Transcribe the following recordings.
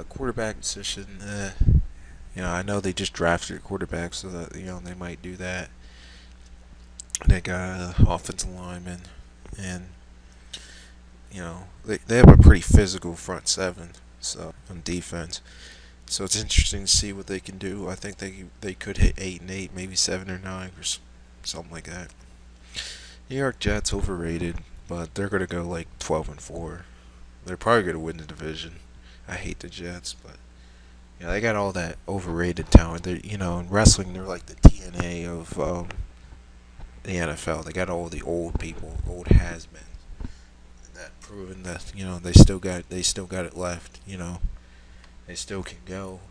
Quarterback position. I know they just drafted a quarterback, so that they might do that. They got an offensive lineman, and they have a pretty physical front seven. So on defense, so it's interesting to see what they can do. I think they could hit 8-8, maybe 7 or 9, or something like that. New York Jets overrated, but they're gonna go like 12-4. They're probably gonna win the division. I hate the Jets, but they got all that overrated talent. They, in wrestling, they're like the TNA of the NFL. They got all the old people, old has-beens, that proven that they still got it left. They still can go.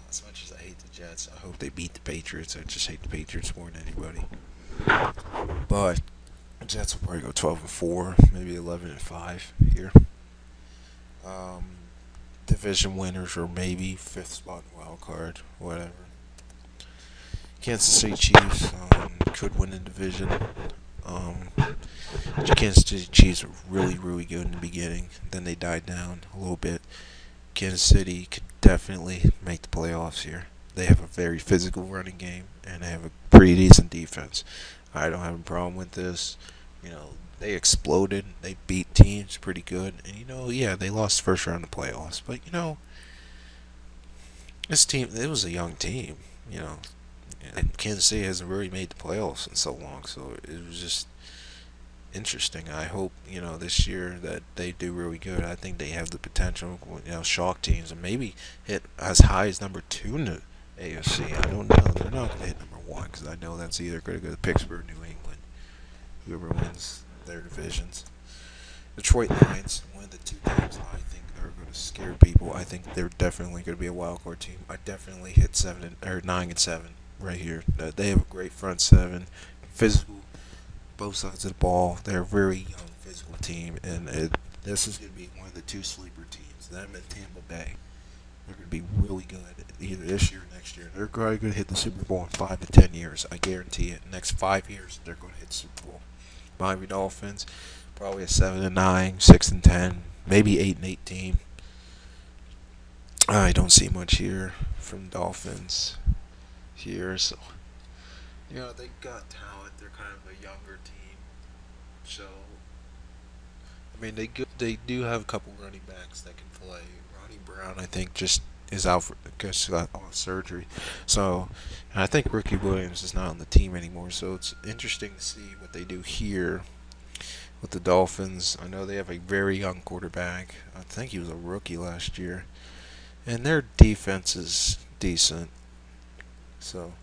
As much as I hate the Jets, I hope they beat the Patriots. I just hate the Patriots more than anybody. But the Jets will probably go 12-4, maybe 11-5 here. Um, Division winners or maybe fifth spot wild card, whatever. Kansas City Chiefs could win the division. Um, Kansas City Chiefs were really, really good in the beginning. Then they died down a little bit. Kansas City could definitely make the playoffs here. They have a very physical running game, and they have a pretty decent defense. I don't have a problem with this. They exploded. They beat teams pretty good. And, yeah, they lost the first round of playoffs. But, this team, it was a young team, and Kansas City hasn't really made the playoffs in so long. So it was just interesting. I hope this year that they do really good. I think they have the potential, shock teams and maybe hit as high as number 2 in the AFC. I don't know. They're not going to hit number 1 because I know that's either going to go to Pittsburgh, New England, whoever wins their divisions. Detroit Lions, one of the two teams I think are going to scare people. I think they're definitely going to be a wild card team. I definitely hit 9-7 right here. They have a great front seven, physical both sides of the ball. They're a very young, physical team, and this is going to be one of the two sleeper teams. Them and Tampa Bay. They're going to be really good either this year or next year. They're probably going to hit the Super Bowl in 5 to 10 years. I guarantee it. Next 5 years, they're going to hit the Super Bowl. Miami Dolphins, probably a 7-9, 6-10, maybe 8-8 team. I don't see much here from Dolphins here, so they got talent. They're kind of a younger team, so I mean they do have a couple running backs that can play. Ronnie Brown, I think, just is out for because got on surgery, so and I think Ricky Williams is not on the team anymore. So it's interesting to see what they do here with the Dolphins. I know they have a very young quarterback. I think he was a rookie last year, and their defense is decent. So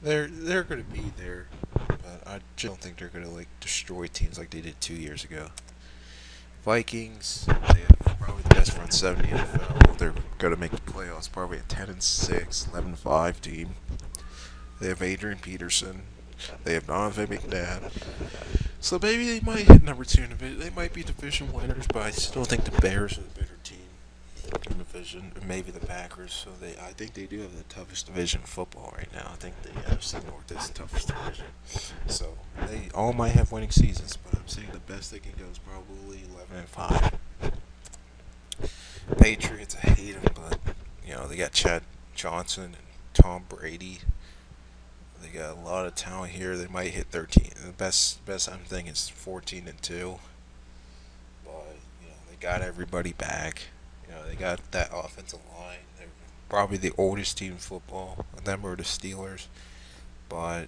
they're going to be there, but I just don't think they're going to like destroy teams like they did 2 years ago. Vikings, they have probably the best front seven in the NFL. They're going to make the playoffs. Probably a 10-6, 11-5 team. They have Adrian Peterson. They have Donovan McNabb. So maybe they might hit number 2 in the division. They might be division winners, but I still think the Bears are the better team in the division. Maybe the Packers. So I think they do have the toughest division in football right now. I think the NFC North is the toughest division. So they all might have winning seasons, but I'm saying the best they can go is probably 11-5. Patriots, I hate them, but they got Chad Johnson and Tom Brady. They got a lot of talent here. They might hit 13. The best I'm thinking is 14-2. But they got everybody back. They got that offensive line. They're probably the oldest team in football. Them or the Steelers, but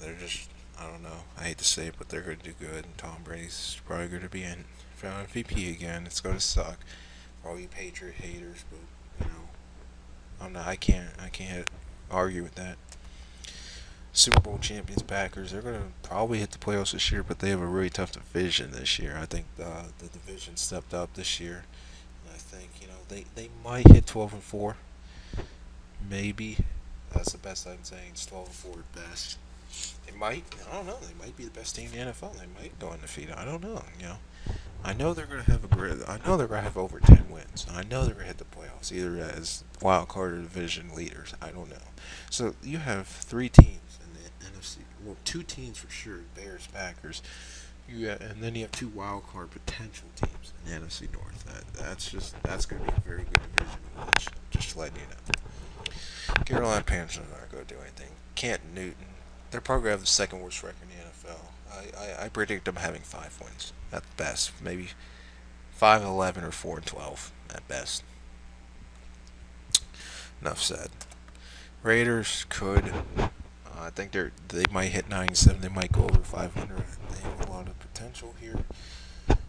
they're just, I don't know. I hate to say it, but they're going to do good. And Tom Brady's probably going to be in for MVP again. It's going to suck for all you Patriot haters, but I'm not. I can't argue with that. Super Bowl champions Packers. They're gonna probably hit the playoffs this year, but they have a really tough division this year. I think the division stepped up this year, and I think they might hit 12-4, maybe. That's the best I'm saying. It's 12-4 at best. They might. I don't know. They might be the best team in the NFL. They might go undefeated. I don't know. I know they're gonna have a great. I know they're gonna have over 10 wins. I know they're gonna hit the playoffs either as wild card or division leaders. I don't know. So you have 3 teams in the NFC. Well, 2 teams for sure: Bears, Packers. And then you have two wild card potential teams in the NFC North. That's going to be a very good division. Just letting you know. Carolina Panthers aren't going to do anything. Canton Newton, they're probably going to have the second worst record in the NFL. I predict them having 5 wins at best, maybe 5-11 or 4-12 at best. Enough said. Raiders could. I think they might hit 9-7. They might go over 500. They have a lot of potential here.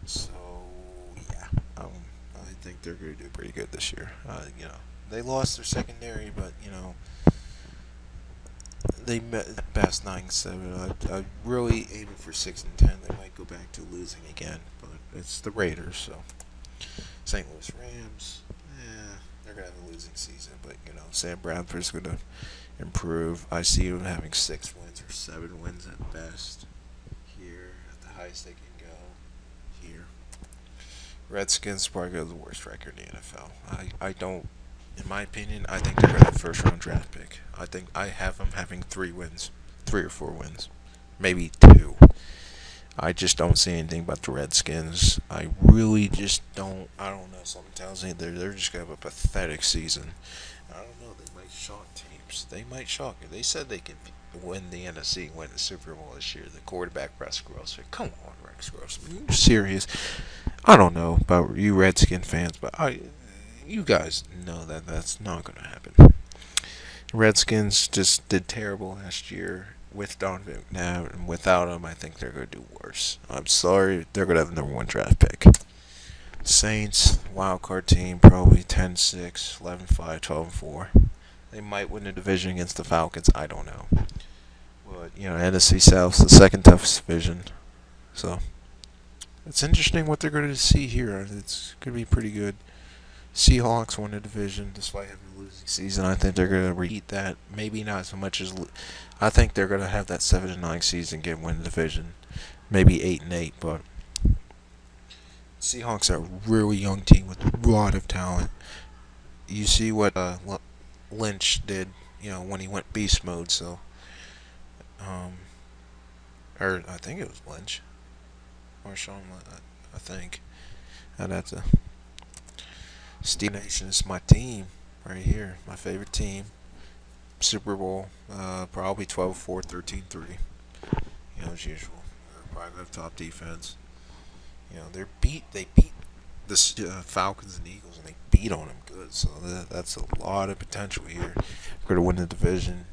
So yeah, I think they're going to do pretty good this year. They lost their secondary, but they met the best 9-7. I really aiming for 6-10. They might go back to losing again, but it's the Raiders, so St. Louis Rams. They're gonna have a losing season, but Sam Bradford's gonna improve. I see them having 6 wins or 7 wins at best here, at the highest they can go here. Redskins probably got the worst record in the NFL. I don't, in my opinion, I think they're gonna have first round draft pick. I think I have them having 3 wins, 3 or 4 wins, maybe 2. I just don't see anything about the Redskins. I really just don't. I don't know. Something tells me they're just gonna have a pathetic season. I don't know. They might shock teams. They might shock you. They said they could win the NFC and win the Super Bowl this year. The quarterback, Rex Grossman. Come on, Rex Grossman. You're serious. I don't know about you Redskin fans, but you guys know that that's not gonna happen. Redskins just did terrible last year with Donovan McNabb, and without him, I think they're going to do worse. I'm sorry, they're going to have the number 1 draft pick. Saints, wild card team, probably 10-6, 11-5, 12-4. They might win the division against the Falcons. I don't know. But, NFC South's the second toughest division. So, it's interesting what they're going to see here. It's going to be pretty good. Seahawks won the division despite having a losing season. I think they're going to repeat that. Maybe not so much as. I think they're going to have that 7-9 season, win the division. Maybe 8-8, but Seahawks are a really young team with a lot of talent. You see what Lynch did, when he went beast mode. So, or I think it was Lynch or Sean. I think I'd have to. Steve Nation is my team right here, my favorite team. Super Bowl, probably 12-4, 13-3. As usual. They're probably have top defense. They beat the Falcons and Eagles, and they beat on them good. So that's a lot of potential here. They're going to win the division.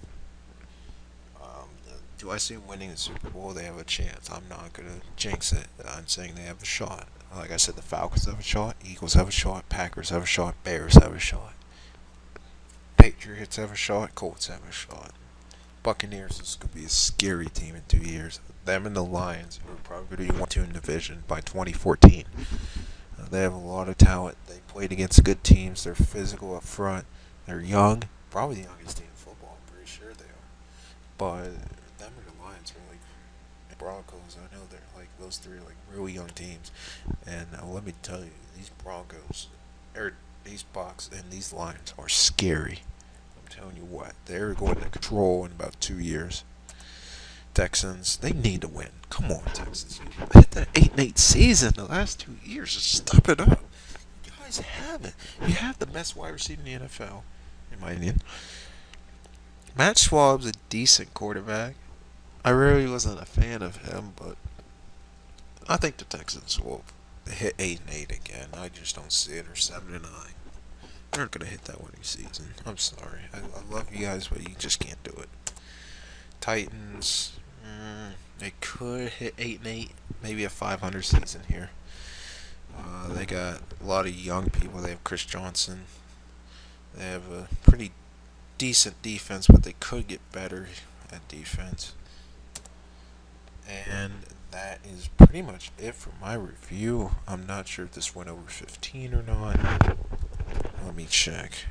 Do I see them winning the Super Bowl? They have a chance. I'm not going to jinx it. I'm saying they have a shot. Like I said, the Falcons have a shot, Eagles have a shot, Packers have a shot, Bears have a shot, Patriots have a shot, Colts have a shot. Buccaneers is going to be a scary team in 2 years. Them and the Lions, who are probably going to be 1-2 in division by 2014. They have a lot of talent. They played against good teams. They're physical up front. They're young. Probably the youngest team in football. I'm pretty sure they are. But them and the Lions are like Broncos. I know they're like those 3 are like really young teams. And let me tell you, these Broncos, these Bucs, and these Lions are scary. I'm telling you what, they're going to control in about 2 years. Texans, they need to win. Come on, Texans. You hit that 8-8 season the last 2 years. Just step it up. You guys have it. You have the best wide receiver in the NFL, in my opinion. Matt Schwab's a decent quarterback. I really wasn't a fan of him, but I think the Texans will hit 8-8 again. I just don't see it, or 7-9. They're not gonna hit that winning season. I'm sorry. I love you guys, but you just can't do it. Titans, they could hit 8-8, maybe a 500 season here. They got a lot of young people. They have Chris Johnson. They have a pretty decent defense, but they could get better at defense. And that is pretty much it for my review. I'm not sure if this went over 15 or not. Let me check.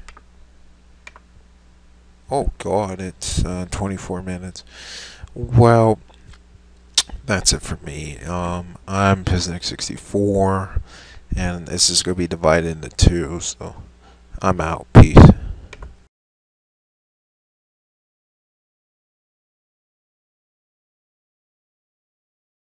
Oh god, it's 24 minutes. Well, that's it for me. I'm Piznik64, and this is going to be divided into 2, so I'm out. Peace.